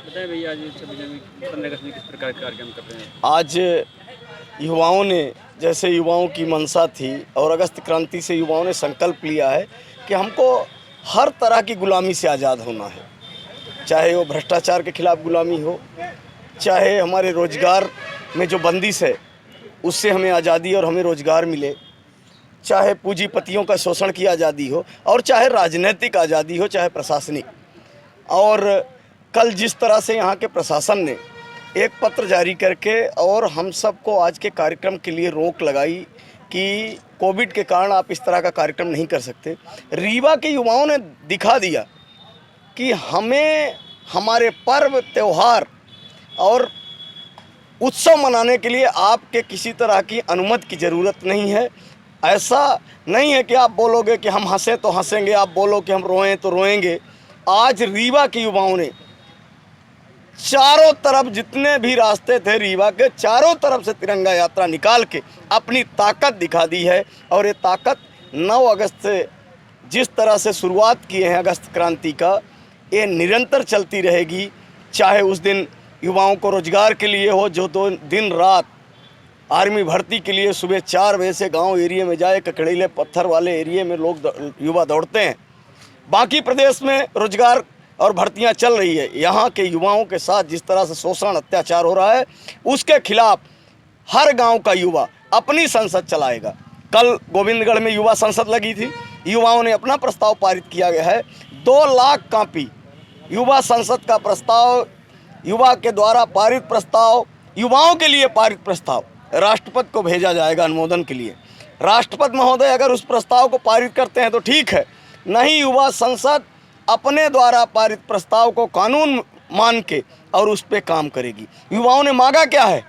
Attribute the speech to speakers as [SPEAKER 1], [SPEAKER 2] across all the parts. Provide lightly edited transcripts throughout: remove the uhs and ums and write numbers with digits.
[SPEAKER 1] बताएं भैया, आज 26 जनवरी 15 अगस्त में किस प्रकार के कार्यक्रम कर रहे हैं?
[SPEAKER 2] आज युवाओं ने, जैसे युवाओं की मंशा थी और अगस्त क्रांति से युवाओं ने संकल्प लिया है कि हमको हर तरह की गुलामी से आज़ाद होना है। चाहे वो भ्रष्टाचार के खिलाफ गुलामी हो, चाहे हमारे रोजगार में जो बंदिश है उससे हमें आज़ादी और हमें रोजगार मिले, चाहे पूंजीपतियों का शोषण की आज़ादी हो, और चाहे राजनीतिक आज़ादी हो, चाहे प्रशासनिक। और कल जिस तरह से यहाँ के प्रशासन ने एक पत्र जारी करके और हम सबको आज के कार्यक्रम के लिए रोक लगाई कि कोविड के कारण आप इस तरह का कार्यक्रम नहीं कर सकते, रीवा के युवाओं ने दिखा दिया कि हमें हमारे पर्व त्यौहार और उत्सव मनाने के लिए आपके किसी तरह की अनुमति की ज़रूरत नहीं है। ऐसा नहीं है कि आप बोलोगे कि हम हंसें तो हंसेंगे, आप बोलो कि हम रोएं तो रोएंगे। आज रीवा के युवाओं ने चारों तरफ जितने भी रास्ते थे रीवा के, चारों तरफ से तिरंगा यात्रा निकाल के अपनी ताकत दिखा दी है। और ये ताकत 9 अगस्त से जिस तरह से शुरुआत किए हैं अगस्त क्रांति का, ये निरंतर चलती रहेगी। चाहे उस दिन युवाओं को रोजगार के लिए हो, जो दिन रात आर्मी भर्ती के लिए सुबह 4 बजे से गांव एरिया में जाए, ककड़ीले पत्थर वाले एरिया में लोग युवा दौड़ते हैं। बाकी प्रदेश में रोजगार और भर्तियां चल रही है, यहाँ के युवाओं के साथ जिस तरह से शोषण अत्याचार हो रहा है उसके खिलाफ हर गांव का युवा अपनी संसद चलाएगा। कल गोविंदगढ़ में युवा संसद लगी थी, युवाओं ने अपना प्रस्ताव पारित किया गया है। 2 लाख कॉपी युवा संसद का प्रस्ताव, युवा के द्वारा पारित प्रस्ताव, युवाओं के लिए पारित प्रस्ताव राष्ट्रपति को भेजा जाएगा अनुमोदन के लिए। राष्ट्रपति महोदय अगर उस प्रस्ताव को पारित करते हैं तो ठीक है, नहीं युवा संसद अपने द्वारा पारित प्रस्ताव को कानून मान के और उस पर काम करेगी। युवाओं ने मांगा क्या है?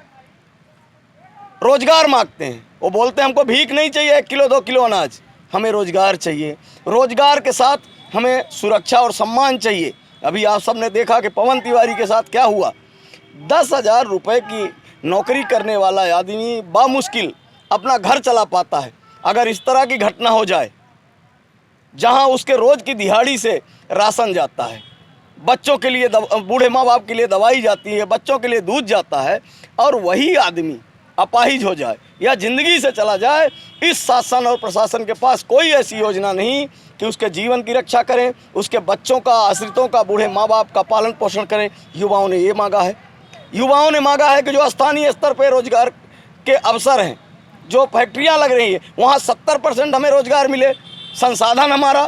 [SPEAKER 2] रोजगार मांगते हैं। वो बोलते हैं हमको भीख नहीं चाहिए 1 किलो 2 किलो अनाज, हमें रोजगार चाहिए। रोजगार के साथ हमें सुरक्षा और सम्मान चाहिए। अभी आप सब ने देखा कि पवन तिवारी के साथ क्या हुआ। 10,000 रुपये की नौकरी करने वाला आदमी बामुश्किल अपना घर चला पाता है। अगर इस तरह की घटना हो जाए जहां उसके रोज़ की दिहाड़ी से राशन जाता है, बच्चों के लिए बूढ़े माँ बाप के लिए दवाई जाती है, बच्चों के लिए दूध जाता है, और वही आदमी अपाहिज हो जाए या ज़िंदगी से चला जाए, इस शासन और प्रशासन के पास कोई ऐसी योजना नहीं कि उसके जीवन की रक्षा करें, उसके बच्चों का, आश्रितों का, बूढ़े माँ बाप का पालन पोषण करें। युवाओं ने ये मांगा है। युवाओं ने मांगा है कि जो स्थानीय स्तर पर रोजगार के अवसर हैं, जो फैक्ट्रियाँ लग रही हैं, वहाँ 70% हमें रोजगार मिले, संसाधन हमारा,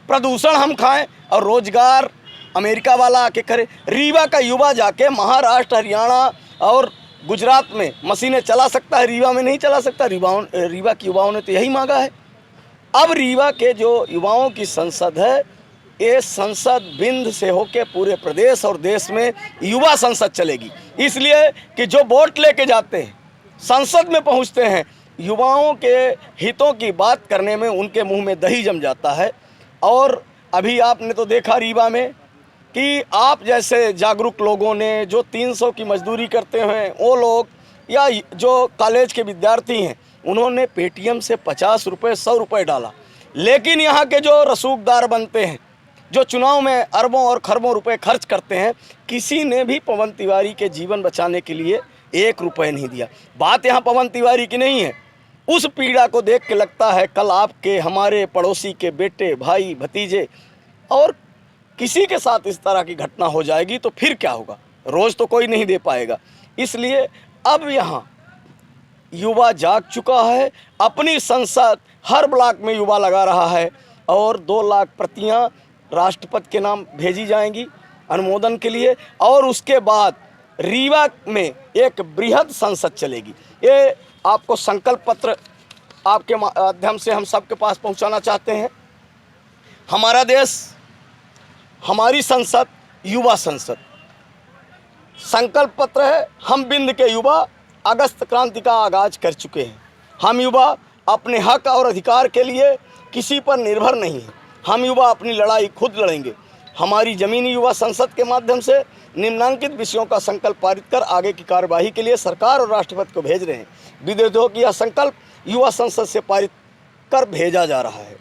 [SPEAKER 2] प्रदूषण हम खाएं और रोजगार अमेरिका वाला आके करे। रीवा का युवा जाके महाराष्ट्र, हरियाणा और गुजरात में मशीनें चला सकता है, रीवा में नहीं चला सकता। रीवा के युवाओं ने तो यही मांगा है। अब रीवा के जो युवाओं की संसद है, ये संसद बिंद से होके पूरे प्रदेश और देश में युवा संसद चलेगी। इसलिए कि जो वोट लेके जाते हैं, संसद में पहुंचते हैं, युवाओं के हितों की बात करने में उनके मुंह में दही जम जाता है। और अभी आपने तो देखा रीवा में कि आप जैसे जागरूक लोगों ने, जो 300 की मजदूरी करते हैं वो लोग, या जो कॉलेज के विद्यार्थी हैं, उन्होंने पेटीएम से 50 रुपये 100 रुपये डाला। लेकिन यहाँ के जो रसूखदार बनते हैं, जो चुनाव में अरबों और खरबों रुपए खर्च करते हैं, किसी ने भी पवन तिवारी के जीवन बचाने के लिए 1 रुपये नहीं दिया। बात यहाँ पवन तिवारी की नहीं है। उस पीड़ा को देख के लगता है कल आपके, हमारे पड़ोसी के बेटे, भाई, भतीजे और किसी के साथ इस तरह की घटना हो जाएगी तो फिर क्या होगा? रोज़ तो कोई नहीं दे पाएगा। इसलिए अब यहाँ युवा जाग चुका है। अपनी संसद हर ब्लॉक में युवा लगा रहा है और 2 लाख प्रतियाँ राष्ट्रपति के नाम भेजी जाएंगी अनुमोदन के लिए। और उसके बाद रीवा में एक बृहद संसद चलेगी। ये आपको संकल्प पत्र आपके माध्यम से हम सबके पास पहुंचाना चाहते हैं। हमारा देश, हमारी संसद युवा संसद। संकल्प पत्र है, हम बिंद के युवा अगस्त क्रांति का आगाज कर चुके हैं। हम युवा अपने हक और अधिकार के लिए किसी पर निर्भर नहीं हैं। हम युवा अपनी लड़ाई खुद लड़ेंगे। हमारी ज़मीनी युवा संसद के माध्यम से निम्नांकित विषयों का संकल्प पारित कर आगे की कार्यवाही के लिए सरकार और राष्ट्रपति को भेज रहे हैं। विद्यार्थियों की यह संकल्प युवा संसद से पारित कर भेजा जा रहा है।